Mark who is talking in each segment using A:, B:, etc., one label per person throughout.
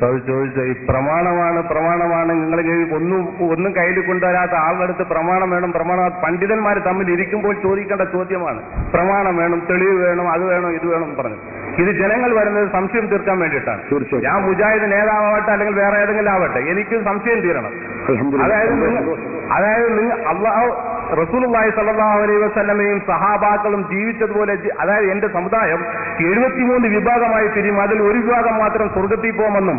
A: ചോദിച്ച ഈ പ്രമാണമാണ് നിങ്ങൾ ഒന്നും കയ്യിൽ കൊണ്ടുവരാത്ത ആളുടെ പ്രമാണം വേണം. പണ്ഡിതന്മാർ തമ്മിൽ ഇരിക്കുമ്പോൾ ചോദിക്കേണ്ട ചോദ്യമാണ്. പ്രമാണം വേണം, തെളിവ് വേണം, അത് വേണം, ഇത് വേണം പറഞ്ഞു. ഇത് ജനങ്ങൾ വരുന്നത് സംശയം തീർക്കാൻ വേണ്ടിയിട്ടാണ്. ഞാൻ മുജാഹിദ് നേതാവട്ടെ അല്ലെങ്കിൽ വേറെ ഏതെങ്കിലും ആവട്ടെ, എനിക്ക് സംശയം തീരണം. അതായത് അള്ളാഹു റസൂലുള്ളാഹി സ്വല്ലല്ലാഹു അലൈഹി വസല്ലമയും സഹാബാക്കളും ജീവിച്ചതുപോലെ, അതായത് എന്റെ സമുദായം 73 വിഭാഗമായി തിരിയും, അതിൽ ഒരു വിഭാഗം മാത്രം സ്വർഗത്തിൽ പോകുമെന്നും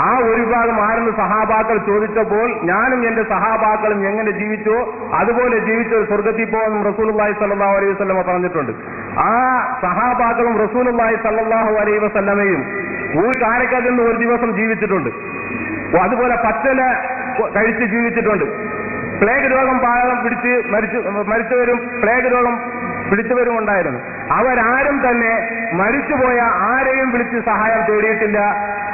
A: ആ ഒരു വിഭാഗം ആരെന്ന് സഹാബാക്കൾ ചോദിച്ചപ്പോൾ ഞാനും എന്റെ സഹാബാക്കളും എങ്ങനെ ജീവിച്ചോ അതുപോലെ ജീവിച്ച് സ്വർഗത്തിൽ പോകുമെന്നും റസൂലുള്ളാഹി സ്വല്ലല്ലാഹു അലൈഹി വസല്ലമ പറഞ്ഞിട്ടുണ്ട്. ആ സഹാബാക്കളും റസൂലുള്ളാഹി സ്വല്ലല്ലാഹു അലൈഹി വസല്ലമയും കാരക്കൽ നിന്ന് ഒരു ദിവസം ജീവിച്ചിട്ടുണ്ട്. അതുപോലെ പച്ചല കഴിച്ച് ജീവിച്ചിട്ടുണ്ട്. പ്ലേഗ് രോഗം പിടിച്ച് മരിച്ചവരും പ്ലേഗ് രോഗം പിടിച്ചവരും ഉണ്ടായിരുന്നു. അവരാരും തന്നെ മരിച്ചുപോയ ആരെയും വിളിച്ച് സഹായം തേടിയിട്ടില്ല.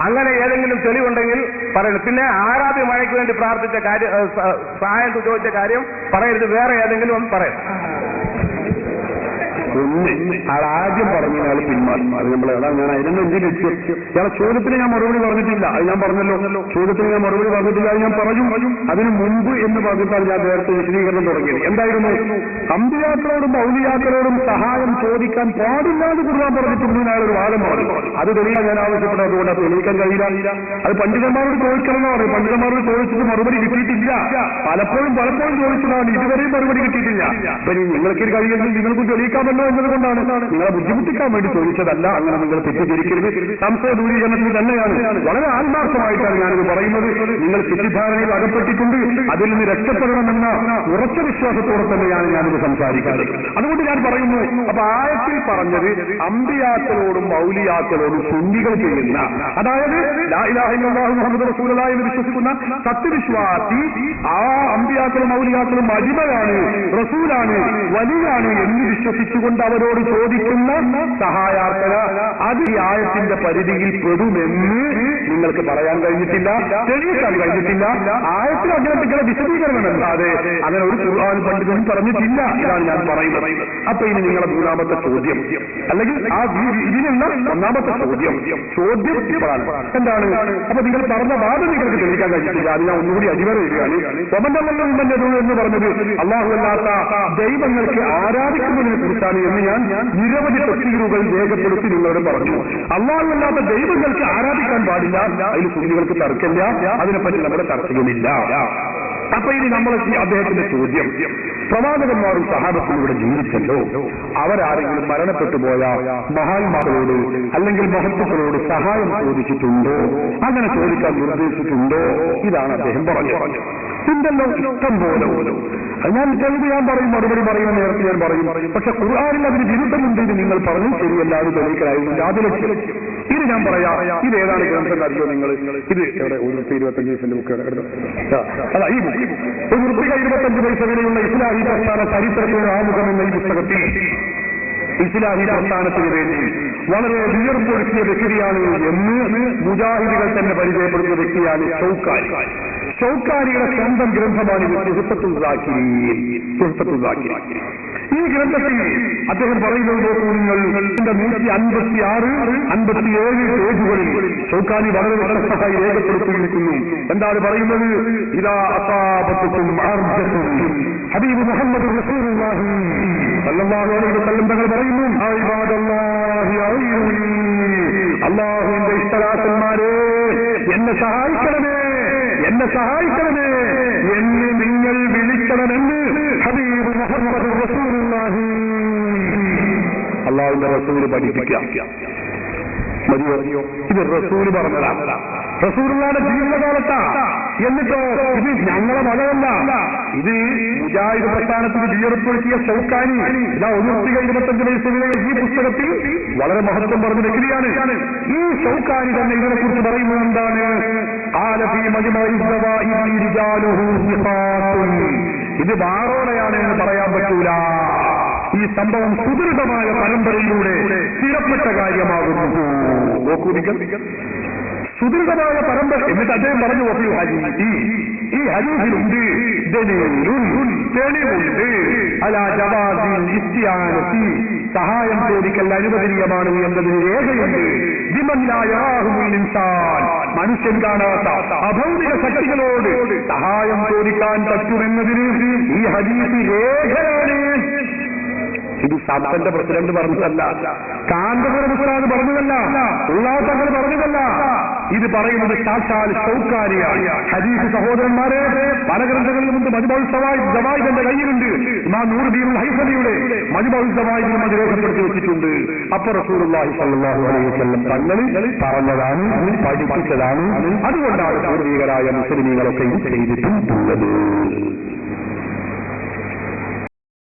A: അങ്ങനെ ഏതെങ്കിലും തെളിവുണ്ടെങ്കിൽ പറയണം. പിന്നെ ആരാധ്യ മഴയ്ക്ക് വേണ്ടി പ്രാർത്ഥിച്ച കാര്യം, സഹായം ചോദിച്ച കാര്യം പറയരുത്, വേറെ ഏതെങ്കിലും ഒന്ന് പറയണം.
B: ആദ്യം പറഞ്ഞു അയാൾ പിന്മാറി. അത് അതാണ് ഞാൻ അതിനൊന്നും എന്തിനു ഇയാളെ ചോദ്യത്തിന് ഞാൻ മറുപടി പറഞ്ഞിട്ടില്ല. അത് ഞാൻ പറഞ്ഞല്ലോ, ചോദ്യത്തിന് ഞാൻ മറുപടി പറഞ്ഞിട്ടില്ല. അത് ഞാൻ പറഞ്ഞു. അതിന് മുമ്പ് എന്ന് പറഞ്ഞിട്ടാണ് ഞാൻ നേരത്തെ വിശദീകരണം തുടങ്ങിയത്. എന്തായിരുന്നു? അമ്പിയാക്കളോടും ഔലിയാക്കളോടും സഹായം ചോദിക്കാൻ പാടില്ലാതെ ഖുർആൻ പറഞ്ഞിട്ടുണ്ട്. ഒരു വാദം പറഞ്ഞു. അത് തെളിയാൻ ഞാൻ ആവശ്യപ്പെട്ടത്. അതുകൊണ്ട് അത് തെളിയിക്കാൻ കഴിയില്ല. അത് പണ്ഡിതന്മാരോട് ചോദിക്കണമെന്ന് പറയും. പണ്ഡിതന്മാരോട് ചോദിച്ചിട്ട് മറുപടി കിട്ടിയിട്ടില്ല. പലപ്പോഴും ചോദിച്ചതാണ്, ഇതുവരെയും മറുപടി കിട്ടിയിട്ടില്ല. അപ്പൊ നിങ്ങൾക്ക് കഴിയുമെങ്കിൽ നിങ്ങൾക്കും തെളിയിക്കാമല്ലോ എന്നതുകൊണ്ടാണ്, നിങ്ങളെ ബുദ്ധിമുട്ടിക്കാൻ വേണ്ടി ചോദിച്ചതല്ല. അങ്ങനെ നിങ്ങൾ തെറ്റിദ്ധരിക്കരുത്. സംശയ ദൂരീകരണത്തിന് തന്നെയാണ്. വളരെ ആത്മാർത്ഥമായിട്ടാണ് ഞാനിത് പറയുന്നത്. നിങ്ങൾ തെറ്റിദ്ധാരണയിൽ അകപ്പെട്ടിട്ടുണ്ട്, അതിൽ നിന്ന് രക്ഷപ്പെടണമെന്ന ഉറച്ച വിശ്വാസത്തോടെ തന്നെയാണ് ഞാനിത് സംസാരിക്കുന്നത്. അതുകൊണ്ട് ഞാൻ പറയുന്നു, അപ്പൊ ആയത്തിൽ പറഞ്ഞത് അമ്പിയാക്കളോടും ഔലിയാക്കളോടും സുന്നികൾ ചെയ്യുന്ന, അതായത് ലാ ഇലാഹ ഇല്ലല്ലാഹു മുഹമ്മദ് റസൂലുള്ളാഹി എന്ന് വിശ്വസിക്കുന്ന സത്യവിശ്വാസി ആ അമ്പിയാക്കളും ഔലിയാക്കളും അടിമയാണ്, റസൂലാണ്, വലിയാണ് എന്ന് വിശ്വസിച്ചുകൊണ്ട് അവരോട് ചോദിക്കുന്ന സഹായാർത്ഥന അത് ഈ ആയത്തിന്റെ പരിധിയിൽ പെടുമെന്ന് നിങ്ങൾക്ക് പറയാൻ കഴിഞ്ഞിട്ടില്ല, തെളിയിക്കാൻ കഴിഞ്ഞിട്ടില്ല. ആയത്തിൽ അങ്ങനെ വിശദീകരണം അല്ലാതെ അങ്ങനെ ഒരു ഖുർആൻ പണ്ഡിതൻ പറഞ്ഞിട്ടില്ല. ഇതാണ് ഞാൻ പറയുന്നത്. അപ്പൊ ഇനി നിങ്ങളുടെ മൂന്നാമത്തെ ചോദ്യം, അല്ലെങ്കിൽ ആ ഇതിനുള്ള ഒന്നാമത്തെ ചോദ്യം എന്താണ്? അപ്പൊ നിങ്ങൾ പറഞ്ഞ വാദം നിങ്ങൾക്ക് തെളിയിക്കാൻ കഴിഞ്ഞിട്ടില്ല. അത് ഞാൻ ഒന്നുകൂടി അടിവരയിടുകയാണ്. എന്ന് പറഞ്ഞത് അല്ലാഹു അല്ലാത്ത ദൈവങ്ങൾക്ക് ആരാധിക്കുന്നതിനെ കുറിച്ചാണ് എന്ന് ഞാൻ നിരവധി തഫ്സീറുകൾ രേഖപ്പെടുത്തി നിങ്ങളോട് പറഞ്ഞു. അല്ലാഹു അല്ലാത്ത ദൈവങ്ങൾക്ക് ആരാധിക്കാൻ പാടില്ല, അതിൽ സുന്നികൾക്ക് തർക്കമില്ല, അതിനെപ്പറ്റി നമ്മുടെ ചർച്ചയുമില്ല. അപ്പൊ ഇനി നമ്മൾ അദ്ദേഹത്തിന്റെ ചോദ്യം, പ്രവാചകന്മാരും സഹാബത്തും ഇവിടെ ജീവിച്ചല്ലോ, അവരാരെങ്കിലും മരണപ്പെട്ടു പോയ മഹാന്മാരോട് അല്ലെങ്കിൽ മഹത്തുക്കളോട് സഹായം ചോദിച്ചിട്ടുണ്ടോ, അങ്ങനെ ചോദിക്കാൻ നിർദ്ദേശിച്ചിട്ടുണ്ടോ? ഇതാണ് അദ്ദേഹം പറഞ്ഞത്. ഉണ്ടല്ലോ, ഇഷ്ടം പോലെ. ഞാൻ തെളിവ് ഞാൻ പറയും, മറുപടി പറയുന്ന നേരത്തെ ഞാൻ പറയും. പക്ഷെ ഖുർആനിൽ അതിന് വിരുദ്ധമുണ്ട് എന്ന് നിങ്ങൾ പറഞ്ഞു, ശരിയല്ല, അത് തെളിയിക്കലായിരുന്നു ആദ്യ ലക്ഷ്യം. ഇത് ഞാൻ പറയാം. ഇത് ഏതാണ് ഗ്രന്ഥം അറിയോ നിങ്ങൾ? ഇത് എവിടെ? 25 ബുക്ക് അല്ല, ഈ ബുക്ക് 25 പൈസ വിലയുള്ള ഇസ്ലാഹി പ്രസ്ഥാന ചരിത്രത്തിന്റെ ആമുഖം എന്ന ഈ പുസ്തകത്തിൽ ഇസ്ലാഹി പ്രസ്ഥാനത്തിന് വേണ്ടി വളരെ വിയർപ്പൊഴുക്കിയ വ്യക്തിയാണ് എന്ന് മുജാഹിദുകൾ തന്നെ പരിചയപ്പെടുന്ന വ്യക്തിയാണ് ഷൗക്കാനിയുടെ സ്വന്തം ഗ്രന്ഥമാണ് തുഹ്ഫത്തുൽ സാക്കിരീൻ. ഈ ഗ്രന്ഥത്തിൽ അദ്ദേഹം പറയുന്നത് നോക്കൂ നിങ്ങൾ, 156, 57 പേജുകളിൽ ഷൗക്കാനി വളരെ വ്യത്യസ്തമായി രേഖപ്പെടുത്തിയിരിക്കുന്നു. എന്താണ് പറയുന്നത്? ഇദാ അസാബത്തുക്കും അർജത്തും ഹബീബ് മുഹമ്മദ് റസൂലുള്ളാഹി സല്ലല്ലാഹു അലൈഹി വസല്ലം തങ്ങൾ പറയുന്നു, അല്ലാഹുവിന്റെ ഇഷ്ടദാസന്മാരെ, എന്നെ സഹായിക്കണമേ എന്ന് നിങ്ങൾ വിളിക്കണമെന്ന് ഹബീബ് മുഹമ്മദ് റസൂലുള്ളാഹി അല്ലാഹുവിന്റെ റസൂല് പഠിപ്പിക്കാം. മതിയോ? ഇത് റസൂല് പറഞ്ഞതാണ്, റസൂലുള്ളാഹിയുടെ ജീവിതകാലത്താ. എന്നിട്ടോ ഇത് ഞങ്ങളെ മതമല്ല, ഇത് മുജാഹിദ് പ്രസ്ഥാനത്തിന് വിയർപ്പെടുത്തിയ ഷൗക്കാനി ഇതാ 125 പൈസയിലെ ഈ പുസ്തകത്തിൽ വളരെ മഹത്വം പറഞ്ഞ വ്യക്തിയാണ്. ഈ ഷൗക്കാനി തന്നെ ഇതിനെക്കുറിച്ച് പറയുന്നത് എന്താണ്? ഇത് വാറോടെയാണ് എന്ന് പറയാൻ പറ്റൂല. ഈ സംഭവം സുദൃഢമായ പരമ്പരയിലൂടെ സ്ഥിരപ്പെട്ട കാര്യമാകുന്നു. സുദൃഢമായ പരമ്പര. എന്നിട്ട് അദ്ദേഹം പറഞ്ഞു, ഈ ഹദീസിലുണ്ട് തെളിവുണ്ട് അലാ ജവാസിൽ ഇസ്തിആനത്തി, സഹായം ചോദിക്കൽ അനുവദനീയമാണ് എന്നതിന് രേഖയുണ്ട്. ദൃശ്യം കാണാത്ത അഭൗതിക ശക്തികളോട് സഹായം ചോദിക്കാൻ പറ്റുമെന്നതിന് ഈ ഹദീസ് രേഖയാണ്. ഇത് സഭന്റെ പ്രസിഡന്റ് പറഞ്ഞതല്ല, കാന്തപുരം ഉസ്താദ് പറഞ്ഞതല്ല, ഉള്ളാത്തങ്ങൾ പറഞ്ഞതല്ല. ഇത് പറയുന്നത് സാക്ഷാൽ ഷൗക്കാനിയാണ്. ഹദീസ് സഹോദരന്മാരെ, പല ഗ്രന്ഥങ്ങളിലുമുണ്ട്. മജ്മുഉൽ സവായിദ് എന്റെ കയ്യിലുണ്ട്. ഇമാം നൂറുദ്ദീൻ ഹൈസമിയുടെ മജ്മുഉൽ സവായിദിലും അത് രേഖപ്പെടുത്തി വെച്ചിട്ടുണ്ട്. അപ്പൊ റസൂലുള്ളാഹി സ്വല്ലല്ലാഹു അലൈഹി വസല്ലം തങ്ങൾ പറഞ്ഞതാണ്, പഠിപ്പിച്ചതാണ്. അതുകൊണ്ടാണ് പൂർവികരായ മുസ്ലിമീങ്ങളൊക്കെ ഇത് ചെയ്തിട്ടുള്ളത്.